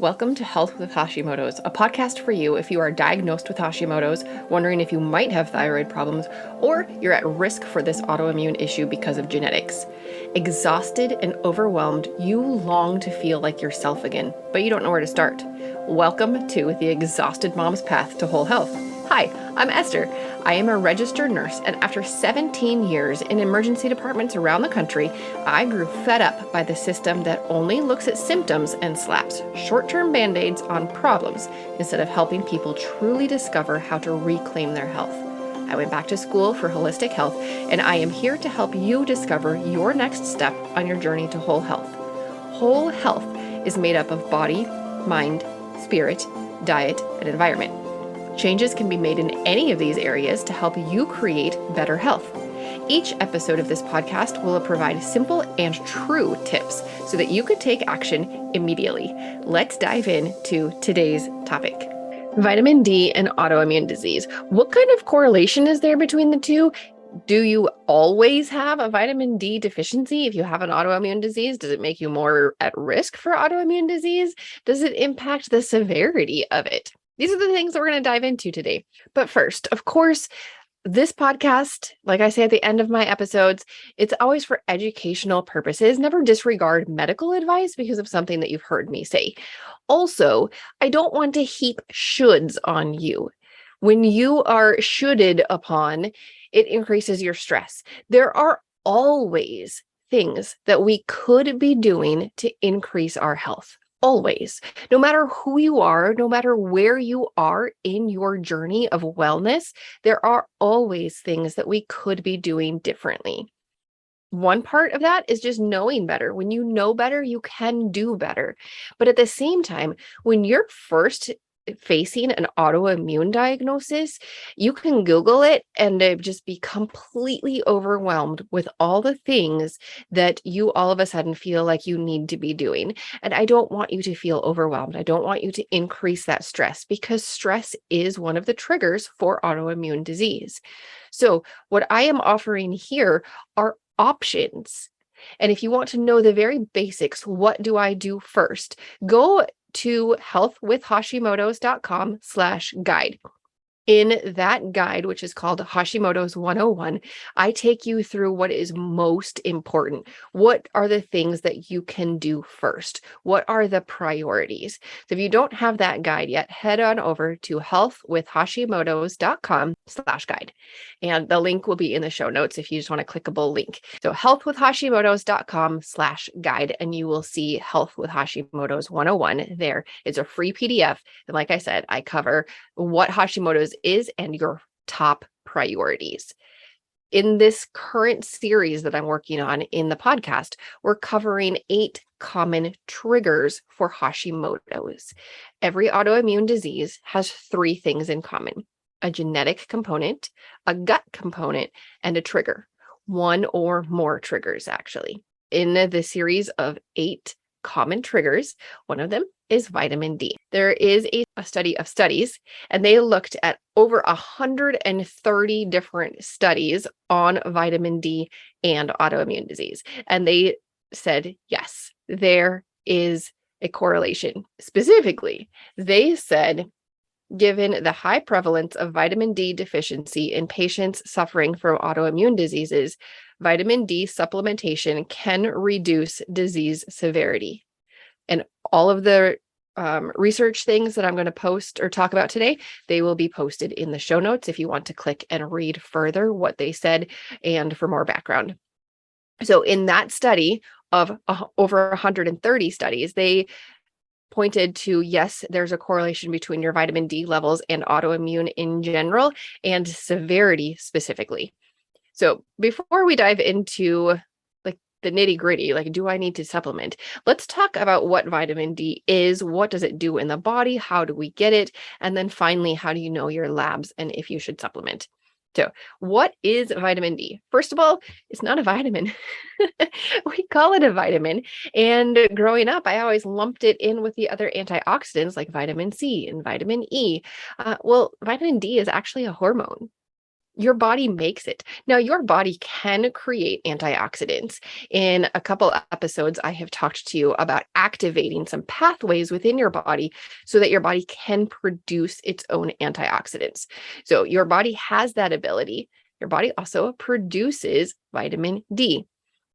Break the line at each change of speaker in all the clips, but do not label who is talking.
Welcome to Health with Hashimoto's, a podcast for you if you are diagnosed with Hashimoto's, wondering if you might have thyroid problems, or you're at risk for this autoimmune issue because of genetics. Exhausted and overwhelmed, you long to feel like yourself again, but you don't know where to start. Welcome to the Exhausted Mom's Path to Whole Health. Hi, I'm Esther. I am a registered nurse, and after 17 years in emergency departments around the country, I grew fed up by the system that only looks at symptoms and slaps short-term band-aids on problems instead of helping people truly discover how to reclaim their health. I went back to school for holistic health, and I am here to help you discover your next step on your journey to whole health. Whole health is made up of body, mind, spirit, diet, and environment. Changes can be made in any of these areas to help you create better health. Each episode of this podcast will provide simple and true tips so that you can take action immediately. Let's dive into today's topic. Vitamin D and autoimmune disease. What kind of correlation is there between the two? Do you always have a vitamin D deficiency if you have an autoimmune disease? Does it make you more at risk for autoimmune disease? Does it impact the severity of it? These are the things that we're going to dive into today. But first, of course, this podcast, like I say at the end of my episodes, it's always for educational purposes. Never disregard medical advice because of something that you've heard me say. Also, I don't want to heap shoulds on you. When you are shoulded upon, it increases your stress. There are always things that we could be doing to increase our health. Always, no matter who you are, no matter where you are in your journey of wellness, there are always things that we could be doing differently. One part of that is just knowing better. When you know better, you can do better. But at the same time, when you're first facing an autoimmune diagnosis, you can Google it and just be completely overwhelmed with all the things that you all of a sudden feel like you need to be doing. And I don't want you to feel overwhelmed. I don't want you to increase that stress because stress is one of the triggers for autoimmune disease. So what I am offering here are options. And if you want to know the very basics, what do I do first? Go to healthwithhashimotos.com/guide. In that guide, which is called Hashimoto's 101, I take you through what is most important. What are the things that you can do first? What are the priorities? So if you don't have that guide yet, head on over to healthwithhashimotos.com/guide. And the link will be in the show notes if you just want a clickable link. So healthwithhashimotos.com/guide, and you will see Health with Hashimoto's 101 there. It's a free PDF. And like I said, I cover what Hashimoto's is and your top priorities. In this current series that I'm working on in the podcast, we're covering 8 common triggers for Hashimoto's. Every autoimmune disease has 3 things in common: a genetic component, a gut component, and a trigger. One or more triggers, actually. In the series of 8 common triggers, one of them is vitamin D. There is a study of studies, and they looked at over 130 different studies on vitamin D and autoimmune disease. And they said, yes, there is a correlation. Specifically, they said, given the high prevalence of vitamin D deficiency in patients suffering from autoimmune diseases, vitamin D supplementation can reduce disease severity. And all of the research things that I'm going to post or talk about today, they will be posted in the show notes if you want to click and read further what they said and for more background. So in that study of over 130 studies, they pointed to, yes, there's a correlation between your vitamin D levels and autoimmune in general and severity specifically. So before we dive into the nitty gritty, like, do I need to supplement? Let's talk about what vitamin D is. What does it do in the body? How do we get it? And then finally, how do you know your labs and if you should supplement? So what is vitamin D? First of all, it's not a vitamin. We call it a vitamin. And growing up, I always lumped it in with the other antioxidants like vitamin C and vitamin E. Well, vitamin D is actually a hormone. Your body makes it. Now, your body can create antioxidants. In a couple episodes, I have talked to you about activating some pathways within your body so that your body can produce its own antioxidants. So, your body has that ability. Your body also produces vitamin D.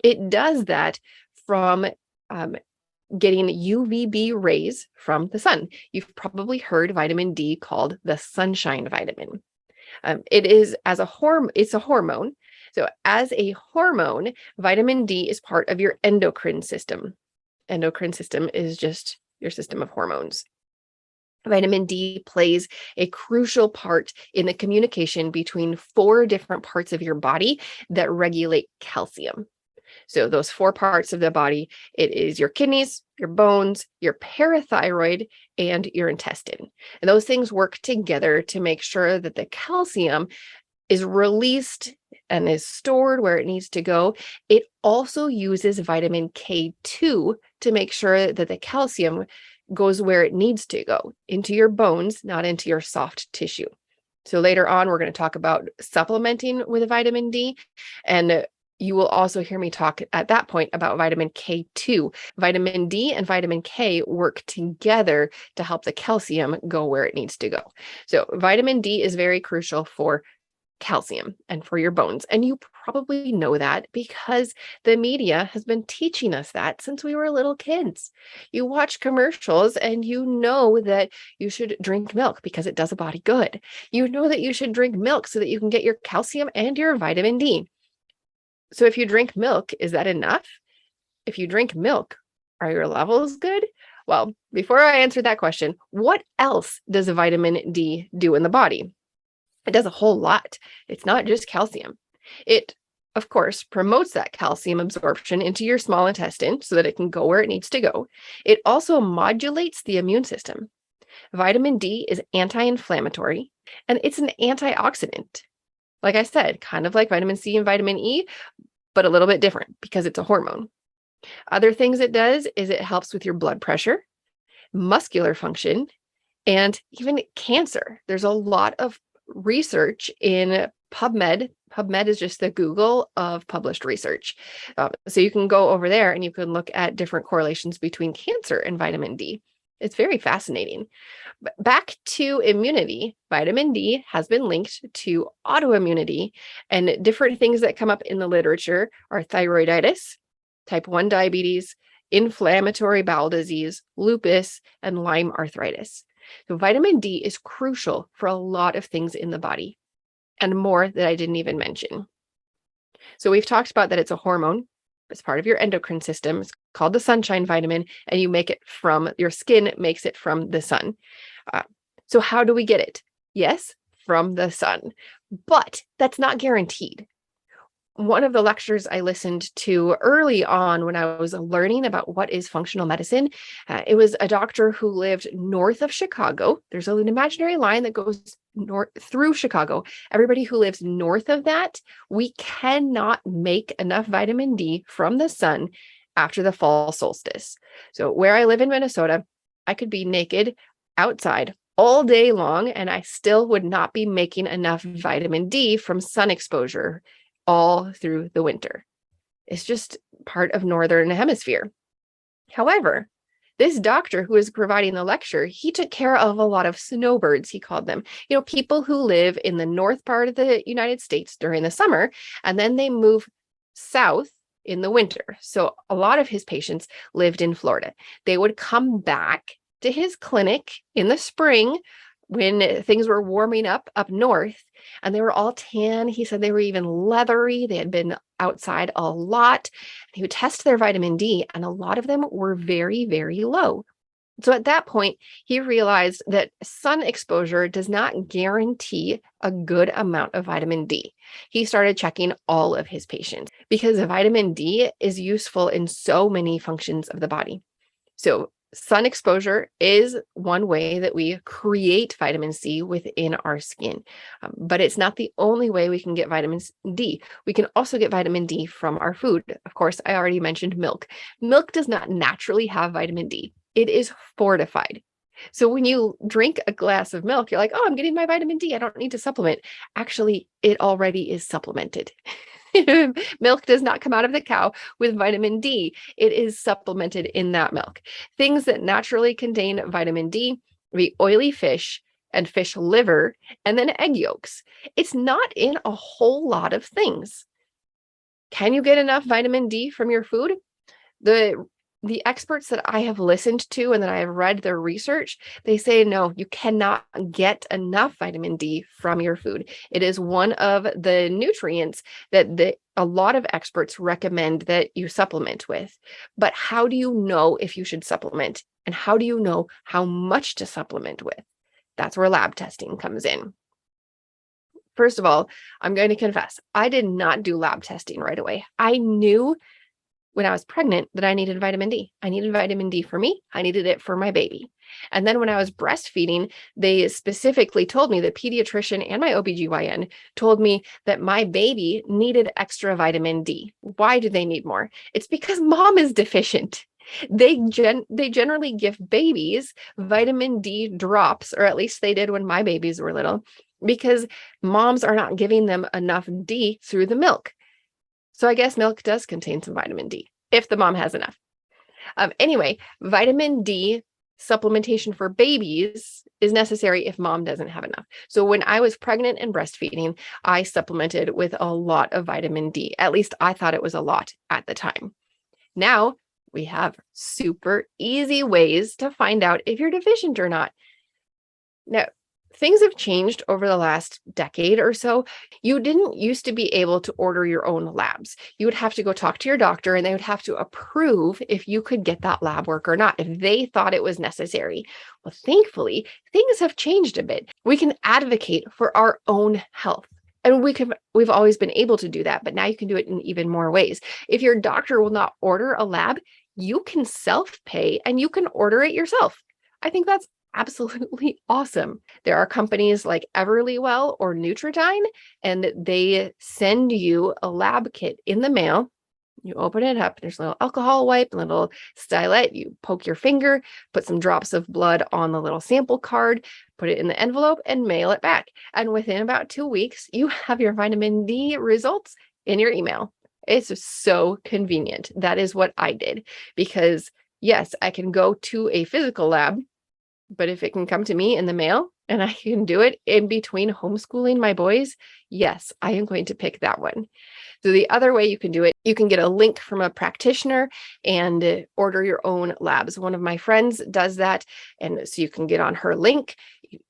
It does that from getting UVB rays from the sun. You've probably heard vitamin D called the sunshine vitamin. It is it's a hormone. So as a hormone, vitamin D is part of your endocrine system. Endocrine system is just your system of hormones. Vitamin D plays a crucial part in the communication between 4 different parts of your body that regulate calcium. So those 4 parts of the body, it is your kidneys, your bones, your parathyroid, and your intestine. And those things work together to make sure that the calcium is released and is stored where it needs to go. It also uses vitamin K2 to make sure that the calcium goes where it needs to go, into your bones, not into your soft tissue. So later on, we're going to talk about supplementing with vitamin D, and you will also hear me talk at that point about vitamin K2. Vitamin D and vitamin K work together to help the calcium go where it needs to go. So vitamin D is very crucial for calcium and for your bones. And you probably know that because the media has been teaching us that since we were little kids. You watch commercials and you know that you should drink milk because it does a body good. You know that you should drink milk so that you can get your calcium and your vitamin D. So if you drink milk, is that enough? If you drink milk, are your levels good? Well, before I answer that question, what else does vitamin D do in the body? It does a whole lot. It's not just calcium. It, of course, promotes that calcium absorption into your small intestine so that it can go where it needs to go. It also modulates the immune system. Vitamin D is anti-inflammatory, and it's an antioxidant. Like I said, kind of like vitamin C and vitamin E, but a little bit different because it's a hormone. Other things it does is it helps with your blood pressure, muscular function, and even cancer. There's a lot of research in PubMed. PubMed is just the Google of published research. So you can go over there and you can look at different correlations between cancer and vitamin D. It's very fascinating. But back to immunity, vitamin D has been linked to autoimmunity, and different things that come up in the literature are thyroiditis, type 1 diabetes, inflammatory bowel disease, lupus, and Lyme arthritis. So vitamin D is crucial for a lot of things in the body and more that I didn't even mention. So we've talked about that it's a hormone. It's part of your endocrine system. It's called the sunshine vitamin, and your skin makes it from the sun. So how do we get it? Yes, from the sun, but that's not guaranteed. One of the lectures I listened to early on when I was learning about what is functional medicine, it was a doctor who lived north of Chicago. There's an imaginary line that goes north through Chicago. Everybody who lives north of that, we cannot make enough vitamin D from the sun after the fall solstice. So where I live in Minnesota, I could be naked outside all day long, and I still would not be making enough vitamin D from sun exposure all through the winter. It's just part of Northern Hemisphere. However, this doctor who was providing the lecture, he took care of a lot of snowbirds, he called them. People who live in the north part of the United States during the summer, and then they move south in the winter. So a lot of his patients lived in Florida. They would come back to his clinic in the spring when things were warming up north, and they were all tan. He said they were even leathery. They had been outside a lot. He would test their vitamin D, and a lot of them were very, very low. So at that point, he realized that sun exposure does not guarantee a good amount of vitamin D. He started checking all of his patients because vitamin D is useful in so many functions of the body. So sun exposure is one way that we create vitamin C within our skin, but it's not the only way we can get vitamin D. We can also get vitamin D from our food. Of course, I already mentioned milk. Milk does not naturally have vitamin D. It is fortified. So when you drink a glass of milk, you're like, oh, I'm getting my vitamin D. I don't need to supplement. Actually, it already is supplemented. Milk does not come out of the cow with vitamin D. It is supplemented in that milk. Things that naturally contain vitamin D, the oily fish and fish liver, and then egg yolks. It's not in a whole lot of things. Can you get enough vitamin D from your food? The experts that I have listened to and that I have read their research, they say, no, you cannot get enough vitamin D from your food. It is one of the nutrients that a lot of experts recommend that you supplement with. But how do you know if you should supplement? And how do you know how much to supplement with? That's where lab testing comes in. First of all, I'm going to confess, I did not do lab testing right away. I knew when I was pregnant that I needed vitamin D. I needed vitamin D for me. I needed it for my baby. And then when I was breastfeeding, they specifically told me, the pediatrician and my OBGYN told me that my baby needed extra vitamin D. Why do they need more? It's because mom is deficient. They generally give babies vitamin D drops, or at least they did when my babies were little, because moms are not giving them enough D through the milk. So I guess milk does contain some vitamin D if the mom has enough. Anyway, vitamin D supplementation for babies is necessary if mom doesn't have enough. So when I was pregnant and breastfeeding, I supplemented with a lot of vitamin D. At least I thought it was a lot at the time. Now we have super easy ways to find out if you're deficient or not. Now, things have changed over the last decade or so. You didn't used to be able to order your own labs. You would have to go talk to your doctor and they would have to approve if you could get that lab work or not, if they thought it was necessary. Well, thankfully, things have changed a bit. We can advocate for our own health. And we've always been able to do that, but now you can do it in even more ways. If your doctor will not order a lab, you can self-pay and you can order it yourself. I think that's absolutely awesome. There are companies like Everlywell or Nutridyne, and they send you a lab kit in the mail. You open it up, there's a little alcohol wipe, a little stylet. You poke your finger, put some drops of blood on the little sample card, put it in the envelope, and mail it back. And within about 2 weeks, you have your vitamin D results in your email. It's so convenient. That is what I did because, yes, I can go to a physical lab, but if it can come to me in the mail and I can do it in between homeschooling my boys, yes, I am going to pick that one. So the other way you can do it, you can get a link from a practitioner and order your own labs. One of my friends does that. And so you can get on her link,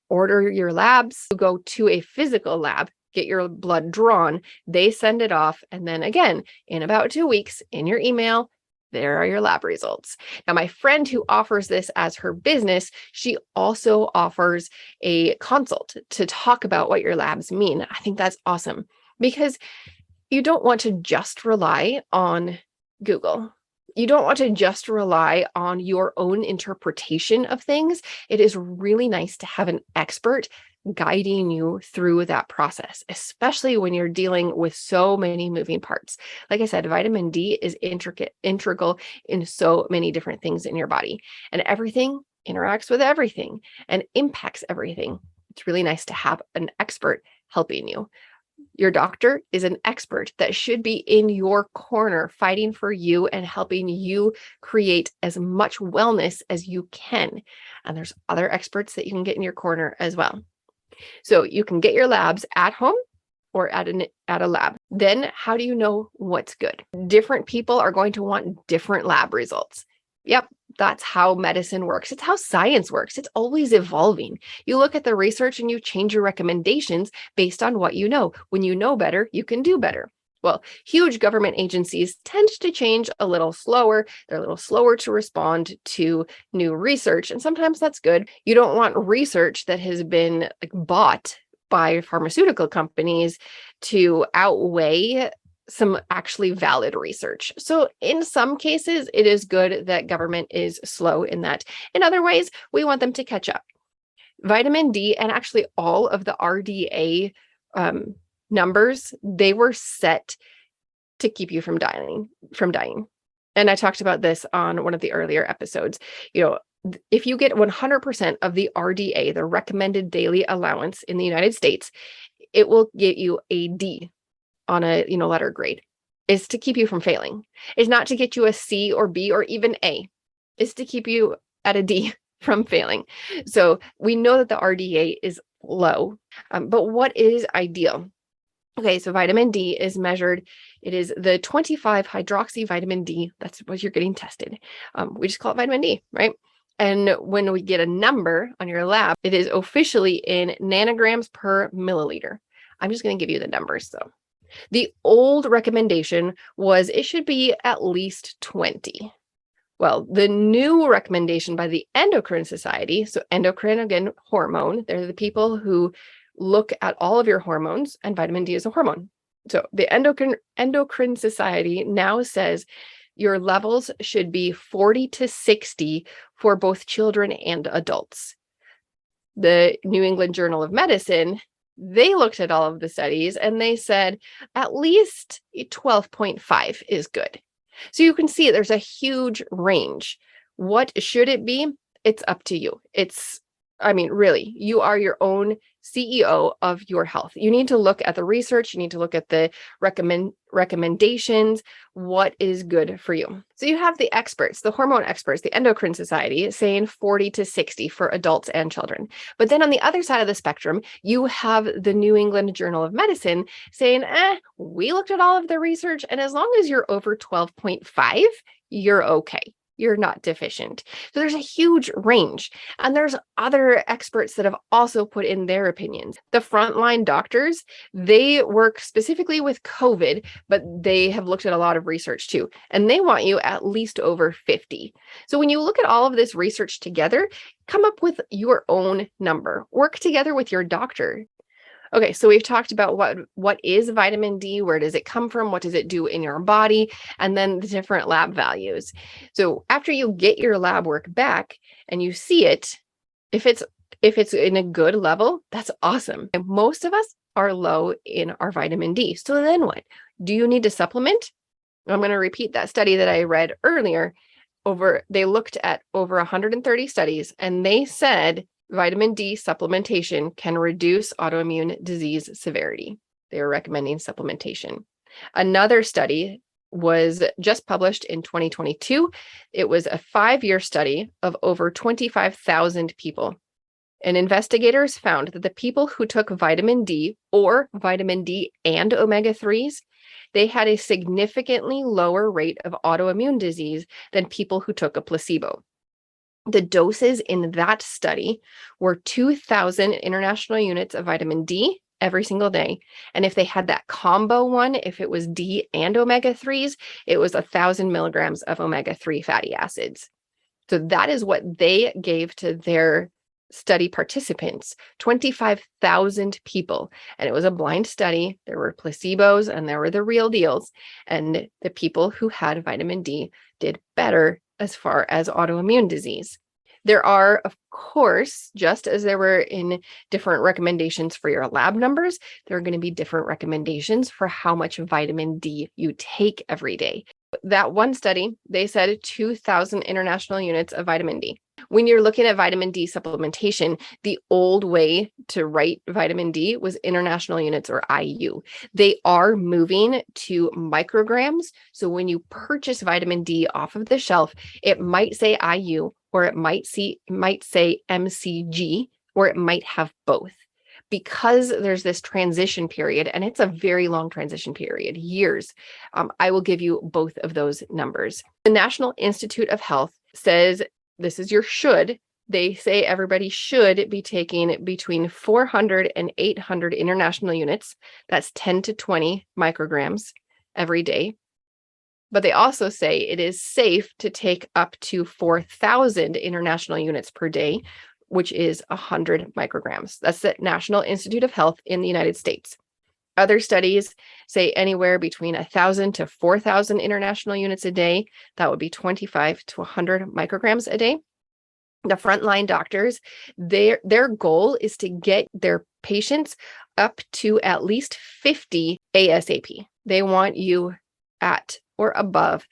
order your labs, go to a physical lab, get your blood drawn, they send it off. And then again, in about 2 weeks in your email, there are your lab results. Now, my friend who offers this as her business, she also offers a consult to talk about what your labs mean. I think that's awesome because you don't want to just rely on Google. You don't want to just rely on your own interpretation of things. It is really nice to have an expert guiding you through that process, especially when you're dealing with so many moving parts. Like I said, vitamin D is integral in so many different things in your body, and everything interacts with everything and impacts everything. It's really nice to have an expert helping you. Your doctor is an expert that should be in your corner, fighting for you and helping you create as much wellness as you can. And there's other experts that you can get in your corner as well. So you can get your labs at home or at a lab. Then how do you know what's good? Different people are going to want different lab results. Yep, that's how medicine works. It's how science works. It's always evolving. You look at the research and you change your recommendations based on what you know. When you know better, you can do better. Well, huge government agencies tend to change a little slower. They're a little slower to respond to new research. And sometimes that's good. You don't want research that has been bought by pharmaceutical companies to outweigh some actually valid research. So in some cases, it is good that government is slow in that. In other ways, we want them to catch up. Vitamin D and actually all of the RDA numbers, they were set to keep you from dying. And I talked about this on one of the earlier episodes. if you get 100% of the RDA, the recommended daily allowance in the United States, it will get you a D on a, letter grade. Is to keep you from failing. It's not to get you a C or B or even A. It's to keep you at a D from failing. So we know that the RDA is low, but what is ideal? Okay, so vitamin D is measured. It is the 25 hydroxy vitamin D. That's what you're getting tested. We just call it vitamin D, right? And when we get a number on your lab, it is officially in nanograms per milliliter. I'm just going to give you the numbers though. The old recommendation was it should be at least 20. Well, the new recommendation by the Endocrine Society, so endocrine, again, hormone, they're the people who look at all of your hormones, and vitamin D is a hormone. So the Endocrine Society now says your levels should be 40 to 60 for both children and adults. The New England Journal of Medicine, they looked at all of the studies and they said at least 12.5 is good. So you can see there's a huge range. What should it be? It's up to you. Really, you are your own CEO of your health. You need to look at the research. You need to look at the recommendations, what is good for you. So you have the experts, the hormone experts, the Endocrine Society saying 40 to 60 for adults and children. But then on the other side of the spectrum, you have the New England Journal of Medicine saying, we looked at all of the research, and as long as you're over 12.5, you're okay. You're not deficient. So there's a huge range. And there's other experts that have also put in their opinions. The frontline doctors, they work specifically with COVID, but they have looked at a lot of research too. And they want you at least over 50. So when you look at all of this research together, come up with your own number. Work together with your doctor. Okay, so we've talked about what is vitamin D, where does it come from, what does it do in your body, and then the different lab values. So after you get your lab work back and you see it, if it's in a good level, that's awesome. And most of us are low in our vitamin D. So then what? Do you need to supplement? I'm going to repeat that study that I read earlier. They looked at over 130 studies, and they said vitamin D supplementation can reduce autoimmune disease severity. They were recommending supplementation. Another study was just published in 2022. It was a 5-year study of over 25,000 people. And investigators found that the people who took vitamin D or vitamin D and omega-3s, they had a significantly lower rate of autoimmune disease than people who took a placebo. The doses in that study were 2,000 international units of vitamin D every single day. And if they had that combo one, if it was D and omega-3s, it was 1,000 milligrams of omega-3 fatty acids. So that is what they gave to their study participants, 25,000 people. And it was a blind study. There were placebos and there were the real deals. And the people who had vitamin D did better as far as autoimmune disease. There are, of course, just as there were in different recommendations for your lab numbers, there are going to be different recommendations for how much vitamin D you take every day. That one study, they said 2,000 international units of vitamin D. When you're looking at vitamin D supplementation, the old way to write vitamin D was international units or IU. They are moving to micrograms. So when you purchase vitamin D off of the shelf, it might say IU, or it might say MCG, or it might have both. Because there's this transition period, and it's a very long transition period, years, I will give you both of those numbers. The National Institute of Health says this is your should. They say everybody should be taking between 400 and 800 international units. That's 10 to 20 micrograms every day. But they also say it is safe to take up to 4,000 international units per day, which is 100 micrograms. That's the National Institute of Health in the United States. Other studies say anywhere between 1,000 to 4,000 international units a day. That would be 25 to 100 micrograms a day. The frontline doctors, their goal is to get their patients up to at least 50 ASAP. They want you at or above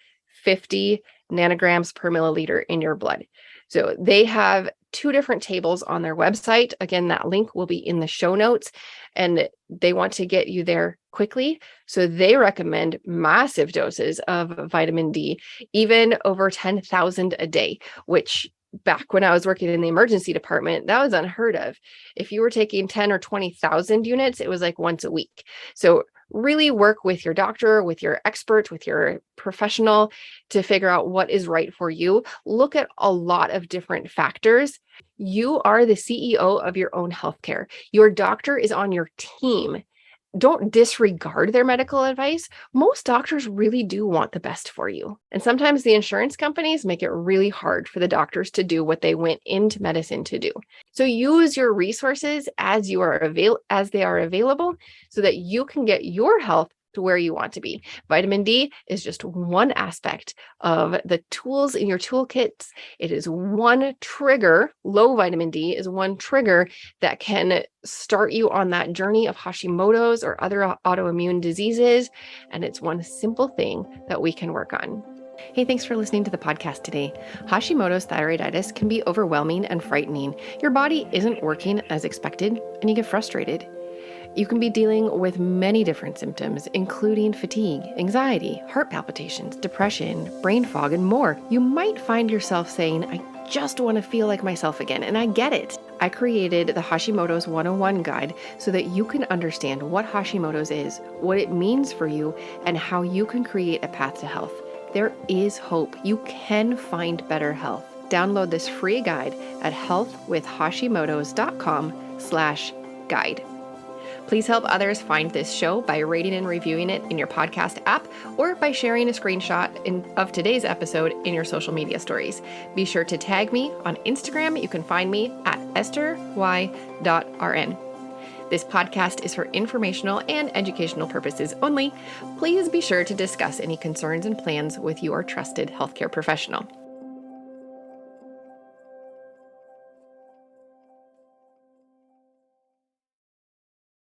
50 nanograms per milliliter in your blood. So they have 2 different tables on their website. Again, that link will be in the show notes, and they want to get you there quickly. So they recommend massive doses of vitamin D, even over 10,000 a day, which back when I was working in the emergency department, that was unheard of. If you were taking 10 or 20,000 units, it was like once a week. So really work with your doctor, with your expert, with your professional to figure out what is right for you. Look at a lot of different factors. You are the CEO of your own healthcare. Your doctor is on your team. Don't disregard their medical advice. Most doctors really do want the best for you. And sometimes the insurance companies make it really hard for the doctors to do what they went into medicine to do. So use your resources as they are available so that you can get your health to where you want to be. Vitamin D is just one aspect of the tools in your toolkits. It is one trigger. Low vitamin D is one trigger that can start you on that journey of Hashimoto's or other autoimmune diseases. And it's one simple thing that we can work on. Hey, thanks for listening to the podcast today. Hashimoto's thyroiditis can be overwhelming and frightening. Your body isn't working as expected, and you get frustrated. You can be dealing with many different symptoms, including fatigue, anxiety, heart palpitations, depression, brain fog, and more. You might find yourself saying, I just want to feel like myself again, and I get it. I created the Hashimoto's 101 guide so that you can understand what Hashimoto's is, what it means for you, and how you can create a path to health. There is hope. You can find better health. Download this free guide at healthwithhashimotos.com/guide. Please help others find this show by rating and reviewing it in your podcast app or by sharing a screenshot of today's episode in your social media stories. Be sure to tag me on Instagram. You can find me at esther.y.rn. This podcast is for informational and educational purposes only. Please be sure to discuss any concerns and plans with your trusted healthcare professional.